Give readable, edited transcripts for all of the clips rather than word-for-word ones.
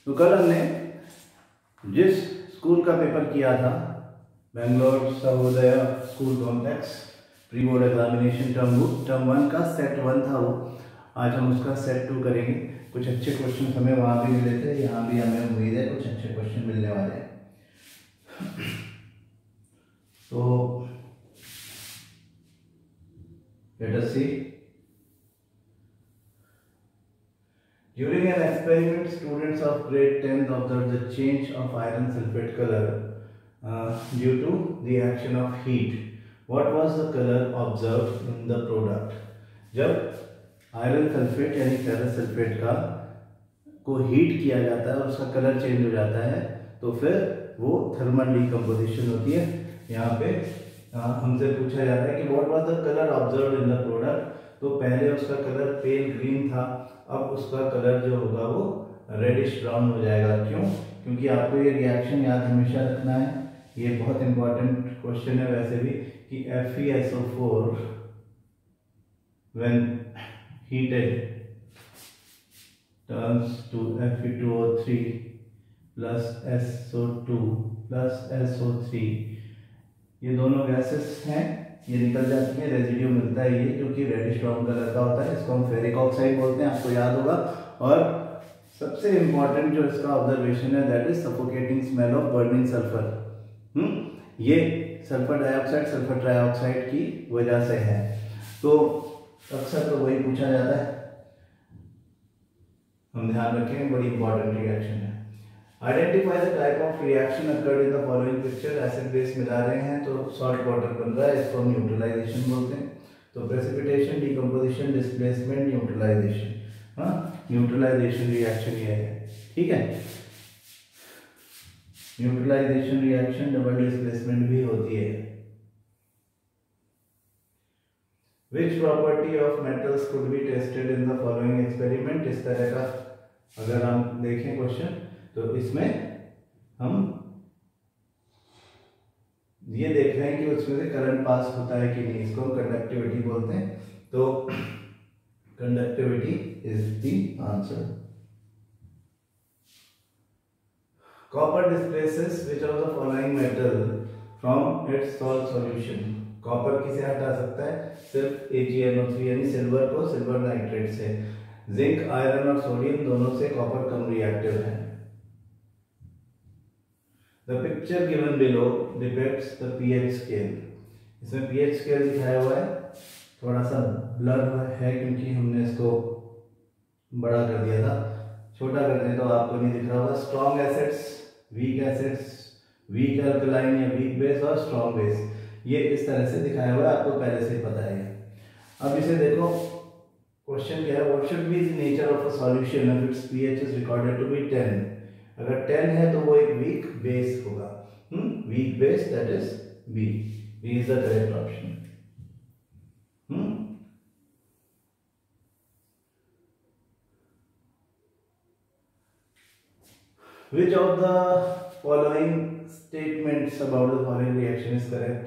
तो कल हमने जिस स्कूल का पेपर किया था, Bangalore Sarvodaya school complex pre board examination term 1 का सेट 1 था वो, आज हम उसका सेट 2 करेंगे। कुछ अच्छे क्वेश्चन हमें वहाँ भी मिले थे, यहाँ भी हमें उम्मीद है कुछ अच्छे क्वेश्चन मिलने वाले हैं। तो let us see. During an experiment, students of grade 10 observed the change of iron sulfate color due to the action of heat. What was the color observed in the product? जब iron sulphate यानी ferrous sulphate का को heat किया जाता है और उसका colour change हो जाता है, तो फिर वो थर्मल डिकम्पोजिशन होती है। यहाँ पे हमसे पूछा जा रहा है कि what was the colour observed in the product. तो पहले उसका कलर पेल ग्रीन था, अब उसका कलर जो होगा वो रेडिश ब्राउन हो जाएगा। क्यों? क्योंकि आपको ये रिएक्शन याद हमेशा रखना है, ये बहुत इंपॉर्टेंट क्वेश्चन है वैसे भी, कि FeSO4 when heated turns to Fe2O3 plus SO2 plus SO3। ये दोनों गैसेस हैं, ये निकल जाती है, रेजिड्यू मिलता है ये, जो कि रेडिश ब्राउन कलर का होता है। इसको हम फेरिक ऑक्साइड बोलते हैं, आपको याद होगा। और सबसे इंपॉर्टेंट जो इसका ऑब्जर्वेशन है, that is suffocating smell of burning sulphur. ये सल्फर डाइऑक्साइड सल्फर ट्राइऑक्साइड की वजह से है। तो अक्सर तो वही पूछा जाता है, हम ध्यान रखें, बड़ी इंपॉर्टेंट रिएक्शन है। Identify the type of reaction occurred in the following picture. Acid base मिला रहे हैं तो सॉल्ट वाटर बन रहा है, इसको हम न्यूट्रलाइजेशन बोलते हैं। तो प्रेसिपिटेशन, डिकम्पोजिशन, डिस्प्लेसमेंट, न्यूट्रलाइजेशन। हाँ, न्यूट्रलाइजेशन रिएक्शन ये है, ठीक है। न्यूट्रलाइजेशन रिएक्शन डबल डिस्प्लेसमेंट भी होती है। Which property of metals could be tested in the following experiment? इस तरह का अगर हम देखें क्वेश्चन, तो इसमें हम ये देख रहे हैं कि उसमें से करंट पास होता है कि नहीं, इसको हम कंडक्टिविटी बोलते हैं। तो conductivity is the answer. Copper displaces which of the following metal from its salt solution. Copper किसे हटा सकता है? सिर्फ AgNO3 यानी सिल्वर को सिल्वर नाइट्रेट से। जिंक, आयरन और सोडियम दोनों से कॉपर कम रिएक्टिव है। The picture given below depicts the pH scale। इसमें pH scale दिखाया हुआ है, थोड़ा सा ब्लर है क्योंकि हमने इसको बड़ा कर दिया था, छोटा कर दें तो आपको नहीं दिख रहा होगा। स्ट्रॉन्ग एसिड्स, वीक अल्कलाइन या वीक बेस और स्ट्रॉन्ग बेस, ये इस तरह से दिखाया हुआ है, आपको पहले से ही पता है। अब इसे देखो, क्वेश्चन क्या है, what should be the nature of a solution if its pH is recorded to be 10। अगर 10 है तो वो एक वीक बेस होगा। Weak base, that is B is the correct option. Which of the following statements about the following reaction is correct?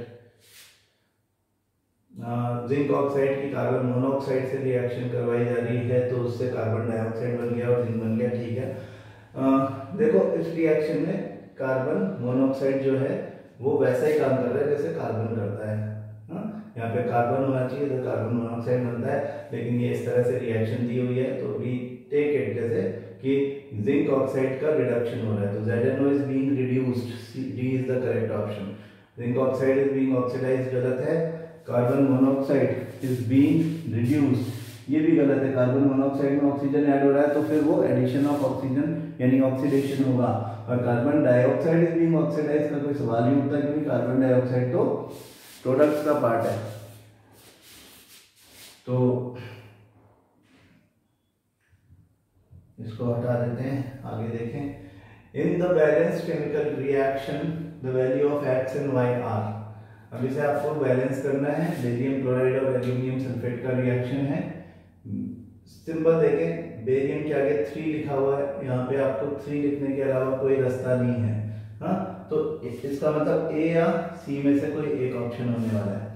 Zinc oxide की carbon monoxide से reaction करवाई जा रही है, तो उससे कार्बन डाइऑक्साइड बन गया और जिंक बन गया, ठीक है। देखो इस रिएक्शन में कार्बन मोनोऑक्साइड जो है वो वैसा ही काम कर रहा है जैसे कार्बन करता है। यहाँ पे कार्बन होना चाहिए तो कार्बन मोनोऑक्साइड बनता है, लेकिन ये इस तरह से रिएक्शन दी हुई है, तो वी टेक इट जैसे कि जिंक ऑक्साइड का रिडक्शन हो रहा है, तो ZNO is being reduced, D is the correct option. Zinc oxide is being oxidised, गलत है। Carbon monoxide is being reduced, ये भी गलत है। कार्बन मोनोऑक्साइड में ऑक्सीजन ऐड हो रहा है, तो फिर वो एडिशन ऑफ ऑक्सीजन यानी ऑक्सीडेशन होगा। और carbon dioxide is being oxidised का कोई सवाल नहीं उठता, क्योंकि कार्बन डाइऑक्साइड तो प्रोडक्ट्स का पार्ट है। तो इसको हटा देते हैं, आगे देखें। In the balance chemical reaction the value of X and Y are. अब इसे आपको बैलेंस करना है, बेरियम क्लोराइड और एल्यूमिनियम सल्फेट का रिएक्शन है। सिंपल देखें, बेरियम के आगे 3 लिखा हुआ है, यहाँ पे आपको 3 लिखने के अलावा कोई रास्ता नहीं है। हाँ, तो इसका मतलब A या C में से कोई एक ऑप्शन होने वाला है।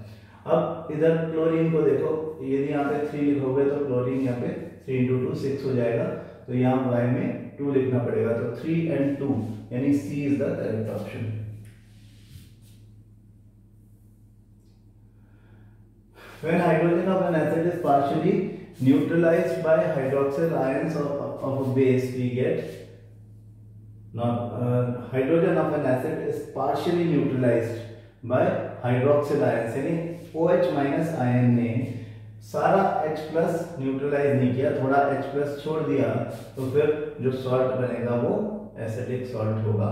अब इधर क्लोरीन को देखो, यदि यहाँ पे 3 लिखोगे तो क्लोरीन यहाँ पे 3 इंटू 2 6 हो जाएगा, तो यहाँ y में 2 लिखना पड़ेगा, तो 3 and 2 यानी C is the correct option. When hydrogen of an acid is partially neutralized by hydroxyl ions of a base, we get hydrogen of an acid is partially neutralized by hydroxyl ions, यानी OH minus ion ने सारा H plus neutralise नहीं किया, थोड़ा H plus छोड़ दिया, तो फिर जो सॉल्ट बनेगा वो एसिडिक सॉल्ट होगा।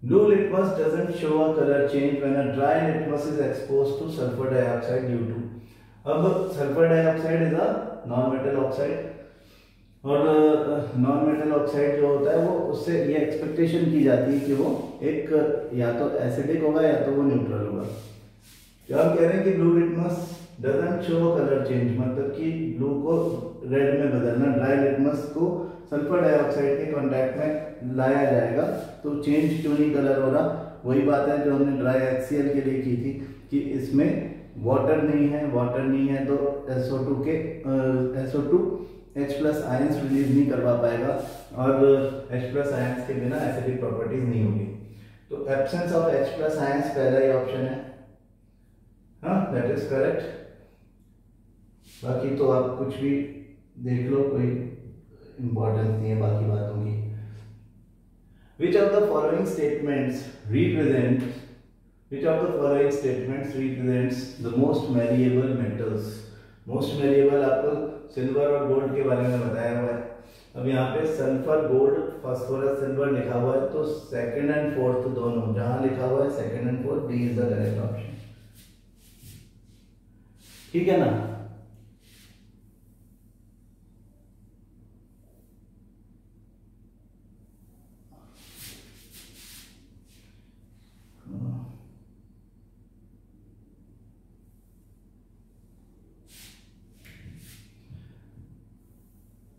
Blue litmus doesn't show a color change when a dry litmus is exposed to sulfur dioxide due to, अब sulphur dioxide is a non metal oxide, और नॉन मेटल ऑक्साइड जो होता है वो उससे ये एक्सपेक्टेशन की जाती है कि वो एक या तो एसिडिक होगा या तो वो न्यूट्रल होगा। जो हम कह रहे हैं कि blue litmus doesn't show colour change, मतलब कि ब्लू को रेड में बदलना, ड्राई लिटमस को सल्फर डाइऑक्साइड के कांटेक्ट में लाया जाएगा तो चेंज क्यों नहीं कलर हो रहा। वही बात है जो हमने ड्राई HCl के लिए की थी कि इसमें वाटर नहीं है तो SO2 H plus ions release नहीं करवा पाएगा, और H प्लस आयंस के बिना एसिडिक प्रॉपर्टीज नहीं होगी। तो absence of H plus ions पहला ही ऑप्शन है, हाँ दैट इज करेक्ट। बाकी तो आप कुछ भी देख लो, कोई इंपॉर्टेंस नहीं है बाकी बातों की। Which of the following statements represents the most malleable metals? Most malleable आपको सिल्वर और गोल्ड के बारे में बताया हुआ है। अब यहाँ पे सल्फर, गोल्ड, फास्फोरस, सिल्वर लिखा हुआ है, तो सेकंड एंड फोर्थ दोनों, जहां लिखा हुआ है second and fourth, D is the correct option. ठीक है ना।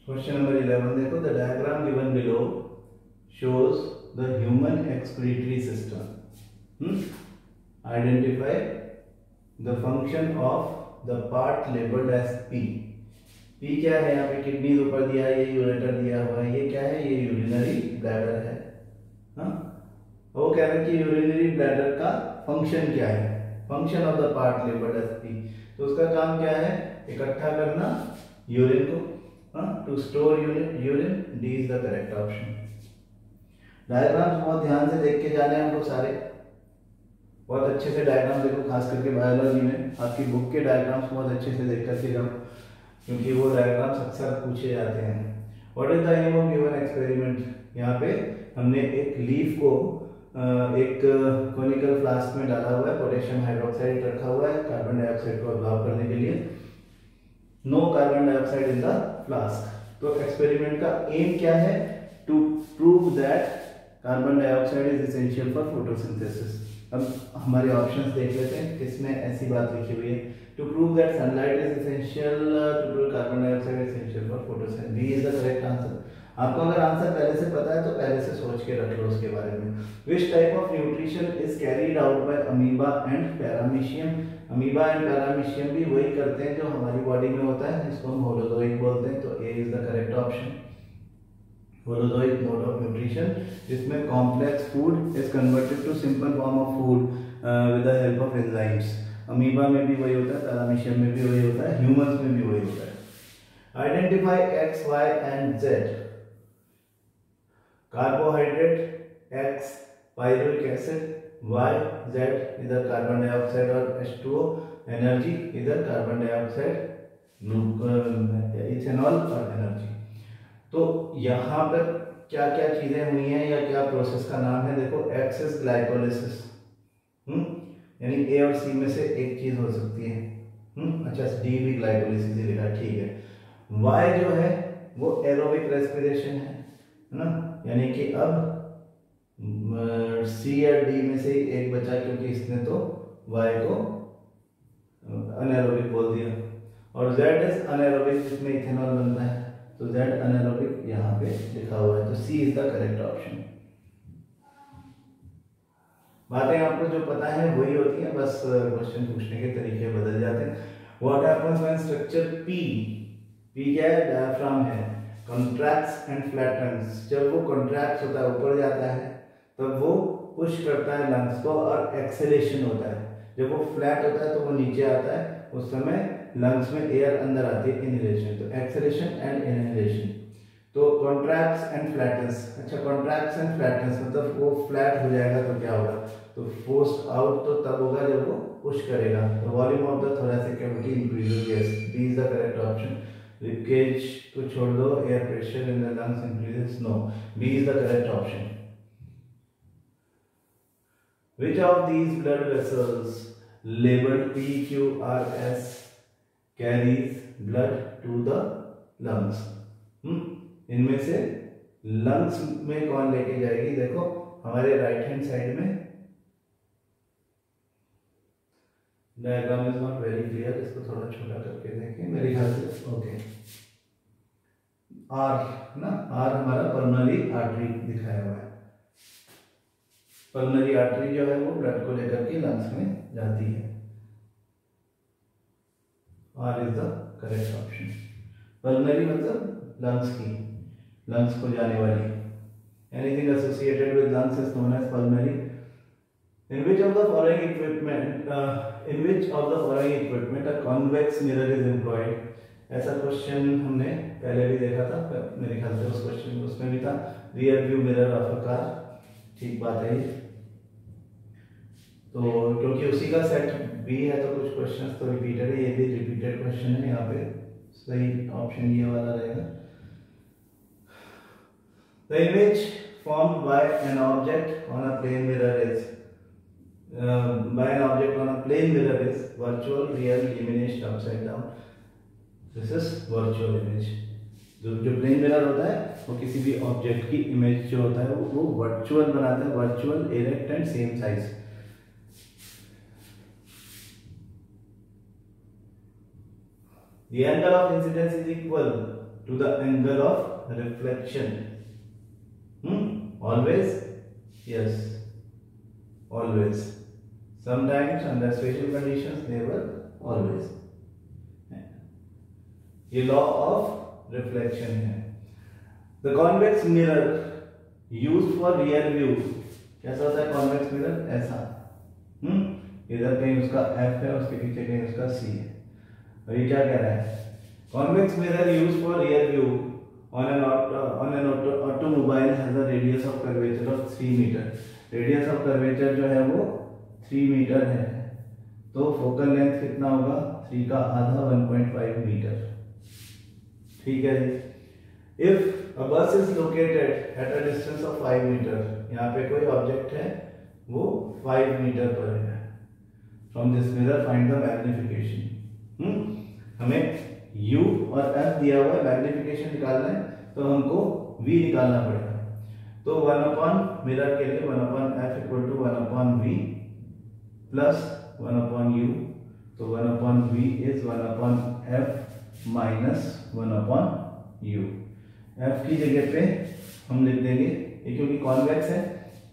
क्वेश्चन नंबर 11 देखो, the diagram given below shows the human excretory system, identify the function of the part labelled as P. P क्या है, यहाँ पे किडनी ऊपर दिया है, ये यूरेटर दिया हुआ है, ये क्या है, ये यूरिनरी ब्लैडर है। हाँ, वो कह रहे हैं कि यूरिनरी ब्लैडर का फंक्शन क्या है, function of the part labelled as P. तो उसका काम क्या है, इकट्ठा करना यूरिन को, to store urine, D is the correct option. Diagrams बहुत ध्यान से देख के जाने हैं हमको सारे, बहुत अच्छे से डायग्राम देखो, खास करके बायोलॉजी में आपकी बुक के डायग्राम्स बहुत अच्छे से देख करके जाओ, क्योंकि वो डायग्राम्स अक्सर पूछे जाते हैं। What is the aim of given experiment, यहाँ पे हमने एक लीफ को एक कोनिकल फ्लास्क में डाला हुआ है, पोटेशियम हाइड्रोक्साइड रखा हुआ है कार्बन डाइऑक्साइड को अब्जॉर्ब करने के लिए, no carbon dioxide in the flask. तो एक्सपेरिमेंट का एम क्या है, to prove that carbon dioxide is essential for photosynthesis. अब हमारे ऑप्शंस देख लेते हैं किसमें ऐसी बात लिखी हुई है, to prove that sunlight is essential, to prove carbon dioxide is essential for photosynthesis, B is the correct answer. आपको अगर आंसर पहले से पता है तो पहले से सोच के रख लो उसके बारे में। Which type of nutrition is carried out by amoeba and paramecium, amoeba and paramecium भी वही करते हैं जो हमारी बॉडी में होता है, इसको हम होलोजोइक बोलते हैं, तो A is the correct option. Holozoic mode of nutrition, जिसमें complex food is converted to simple form of food with the help of enzymes. Amoeba में भी वही होता है, पैरामीशियम में भी वही होता है, ह्यूमंस में भी वही होता है। Identify X, Y and Z. Carbohydrate X pyruvic acid, Y Z इधर कार्बन डाइऑक्साइड और H2O, एनर्जी इधर कार्बन डाइऑक्साइड, इथेनॉल और एनर्जी। तो यहाँ पर क्या क्या चीजें हुई हैं या क्या प्रोसेस का नाम है, देखो X इज ग्लाइकोलिसिस, यानी A और C में से एक चीज हो सकती है, अच्छा D भी ग्लाइकोलिसिस ही लिखा, ठीक है। Y जो है वो एरोबिक रेस्पिरेशन है ना, यानी कि अब सी या डी में से एक बचा, क्योंकि इसने तो वाई को अनएरोबिक बोल दिया, और जेड इज अनएरोबिक जिसमें इथेनॉल बनता है, तो जेड अनएरोबिक यहाँ पे लिखा हुआ है, तो सी इज द करेक्ट ऑप्शन। बातें आपको जो पता है वही होती है, बस क्वेश्चन पूछने के तरीके बदल जाते हैं। What happens when structure P क्या है, डायफ्राम है, कॉन्ट्रैक्ट्स एंड फ्लैटन्स, जब वो कॉन्ट्रैक्ट होता है ऊपर जाता है तब वो पुश करता है लंग्स को और एक्सेलेशन होता है, जब वो फ्लैट होता है तो वो नीचे आता है, उस समय लंग्स में एयर अंदर आती है, इनहेलेशन, तो एक्सेलेशन एंड इनहेलेशन। तो कॉन्ट्रैक्ट्स एंड फ्लैटन्स, अच्छा कॉन्ट्रैक्ट्स एंड फ्लैटन्स मतलब वो फ्लैट हो जाएगा तो क्या होगा, तो फोर्स्ड आउट तो तब होगा जब वो पुश करेगा, तो volume of the thoracic cavity increases, yes B is the correct option. Ribcage को छोड़ दो, air pressure in the lungs increases, no, B is the correct option. Which of these blood vessels labeled PQRS carries blood to the lungs? इनमें से lungs में कौन लेके जाएगी, देखो हमारे राइट हैंड साइड में, diagram is not very clear, इसको थोड़ा छोटा करके देखें, मेरे ख्याल से ओके, आर ना, आर हमारा पल्मोनरी आर्टरी दिखाया हुआ है, पल्मोनरी आर्टरी जो है वो ब्लड को लेकर के लंग्स में जाती है, R is the correct option. Pulmonary मतलब लंग्स की, लंग्स को जाने वाली, anything associated with lungs is known as pulmonary. In which of the following equipment a convex mirror is employed? ऐसा क्वेश्चन हमने पहले भी देखा था, मेरे ख्याल से उस क्वेश्चन उसमें भी था, rear view mirror of a car, ठीक बात है ये, तो क्योंकि उसी का सेट बी है तो कुछ क्वेश्चंस तो रिपीटेड है, ये भी रिपीटेड क्वेश्चन है, यहाँ पे सही ऑप्शन ये वाला रहेगा। The image formed by an object on a plane mirror is virtual, real, diminished, upside down. This is virtual image. जो प्लेन मिरर होता है वो किसी भी ऑब्जेक्ट की इमेज जो होता है वो वर्चुअल बनाता है, virtual, erect and same size. The angle of incidence is equal to the angle of reflection. Always? Yes. Always. Sometimes under special conditions, never always. ये लॉ ऑफ रिफ्लेक्शन है। The convex mirror used for rear view, कैसा होता है convex mirror? ऐसा, इधर कहीं उसका F है, उसके पीछे कहीं उसका C है। और ये क्या कह रहा है? Convex mirror used for rear view on an automobile has a radius of curvature of 3 meter. Radius of curvature जो है वो 3 मीटर है, तो फोकल लेंथ कितना होगा? 3 का आधा 1.5 मीटर, ठीक है। If a bus is located at a distance of 5 metre, यहाँ पे कोई ऑब्जेक्ट है वो 5 मीटर पर है, from this mirror find the magnification. हमें U और F दिया हुआ है, मैग्निफिकेशन निकालना है तो हमको V निकालना पड़ेगा, तो 1 मिरर के लिए 1/f equal to 1/v plus 1/u, तो 1/v is 1/f minus 1/u। f की जगह पे हम लिख देंगे, ये क्योंकि कॉन्वेक्स है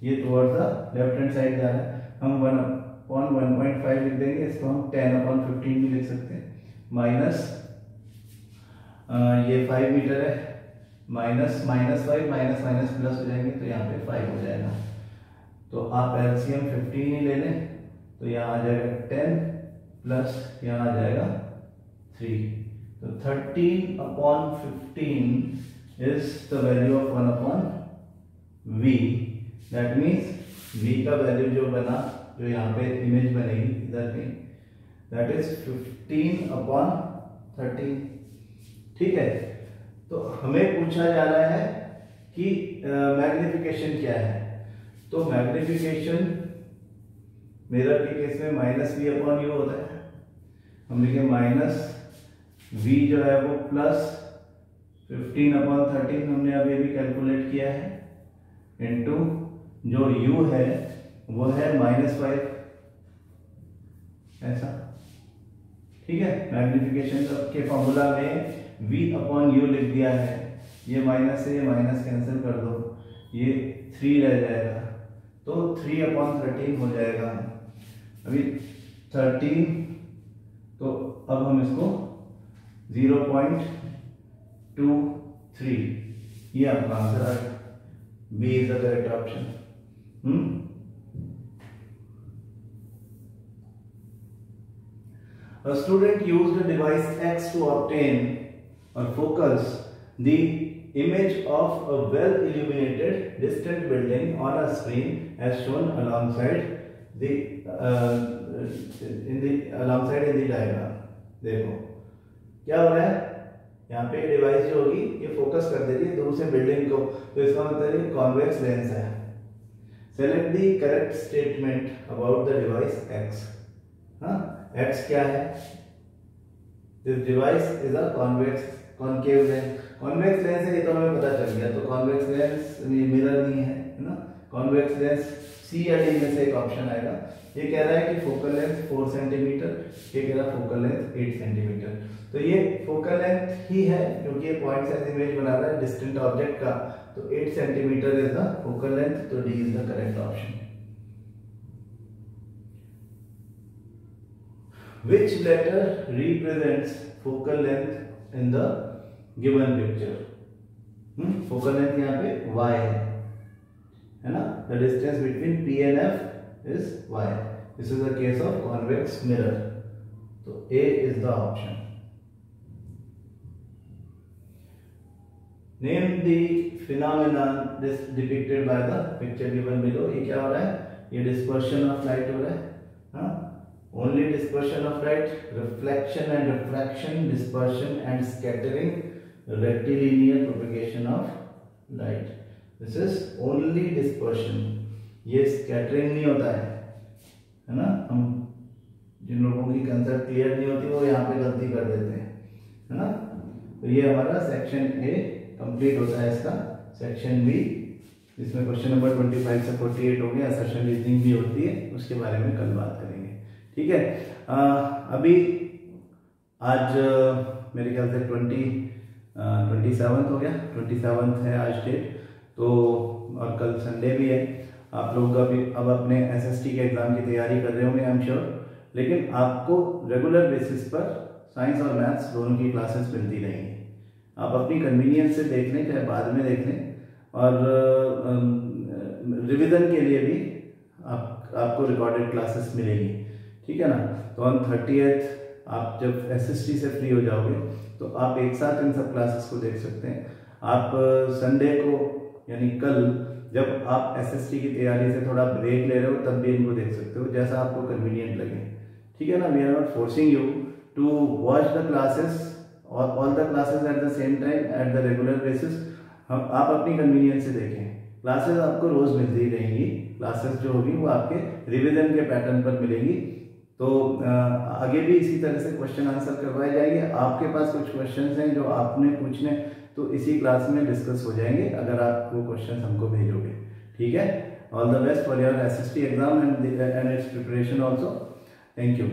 ये towards the left hand side जा रहा है, हम 1/1.5 लिख देंगे, इसको हम 10/15 भी लिख सकते हैं, माइनस ये 5 मीटर है, माइनस -5 माइनस माइनस प्लस हो जाएंगे तो यहाँ पे 5 हो जाएगा, तो आप एलसीएम 15 ही ले लें, तो यहाँ आ जाएगा 10 प्लस यहाँ आ जाएगा 3, तो 13/15 is the value of 1/v, that means v का वैल्यू जो बना, जो यहाँ पे इमेज बनेगी इधर पे, that is 15/13, ठीक है। तो हमें पूछा जा रहा है कि मैग्निफिकेशन क्या है, तो मैग्निफिकेशन मिरर के केस में -v/u होता है, हम लिखे -v जो है वो प्लस 15/13 हमने अभी अभी कैलकुलेट किया है, इनटू जो u है वो है -5, ऐसा, ठीक है। मैग्निफिकेशन के फॉर्मूला में v/u लिख दिया है, ये माइनस से ये माइनस कैंसिल कर दो, ये 3 रह जाएगा, तो 3/13 हो जाएगा। अभी 13 तो अब हम इसको 0.23 ये आपका आंसर आएगा। B is the correct option. A student used a device X to obtain or focus the image of a well-illuminated distant building on a screen as shown alongside in the diagram। देखो क्या हो रहा है, यहाँ पे device जो होगी ये फोकस कर दे रही है दूर से बिल्डिंग को, तो इसका मतलब ये कॉन्वेक्स लेंस है। Select the correct statement about the device X। हाँ, X क्या है? This device is a concave lens. Convex lens है ये तो हमें पता चल गया, तो कॉन्वेक्स लेंस मिरर नहीं है ना। कॉन्वेक्स लेंस सी या डी में से एक ऑप्शन आएगा। ये कह रहा है कि फोकल लेंथ 4 सेंटीमीटर, ये कह रहा है फोकल लेंथ 8 सेंटीमीटर। तो ये फोकल लेंथ ही है क्योंकि ये पॉइंट साइज इमेज बना रहा है डिस्टेंट ऑब्जेक्ट का, तो 8 centimetre is the focal length, तो D is the correct option. Which letter represents focal length in the given picture? Focal length यहाँ पे y है ना। The distance between P and F is y. This is the case of convex mirror. So A is the option. Name the phenomenon depicted by the picture given below. ये क्या हो रहा है? ये dispersion of light हो रहा है, हाँ? Only dispersion of light, reflection and refraction, dispersion and scattering, rectilinear propagation of light. This is only dispersion. ये scattering नहीं होता है ना। हम जिन लोगों की कंसेप्ट क्लियर नहीं होती वो यहाँ पे गलती कर देते हैं, है ना। तो ये हमारा सेक्शन ए कंप्लीट होता है। इसका सेक्शन बी, इसमें क्वेश्चन नंबर 25 से 48 हो गया, असर्शन रीजनिंग भी होती है, उसके बारे में कल बात करेंगे। ठीक है, अभी आज मेरे ख्याल से 27 हो गया, 27 है आज डेट, तो और कल संडे भी है। आप लोग अभी अब अपने एसएसटी के एग्ज़ाम की तैयारी कर रहे होंगे आई एम श्योर, लेकिन आपको रेगुलर बेसिस पर साइंस और मैथ्स दोनों की क्लासेस मिलती रहेंगी। आप अपनी कन्वीनियंस से देख लें, चाहे बाद में देख लें, और रिवीजन के लिए भी आपको रिकॉर्डेड क्लासेस मिलेंगी। ठीक है ना। तो ऑन 30th आप जब एसएसटी से फ्री हो जाओगे तो आप एक साथ इन सब क्लासेस को देख सकते हैं। आप संडे को यानी कल जब आप एसएसटी की तैयारी से थोड़ा ब्रेक ले रहे हो तब भी इनको देख सकते हो, जैसा आपको कन्वीनियंट लगे। ठीक है ना। We are not forcing you to watch the classes और all the classes at the same time at the regular basis. आप अपनी कन्वीनियंस से देखें, क्लासेस आपको रोज मिलती ही रहेंगी। क्लासेस जो होगी वो आपके रिवीजन के पैटर्न पर मिलेंगी। तो आगे भी इसी तरह से क्वेश्चन आंसर करवाए जाएंगे। आपके पास कुछ क्वेश्चंस हैं जो आपने पूछने, तो इसी क्लास में डिस्कस हो जाएंगे अगर आप वो क्वेश्चंस हमको भेजोगे। ठीक है। All the best for your SST exam and it's preparation also. Thank you.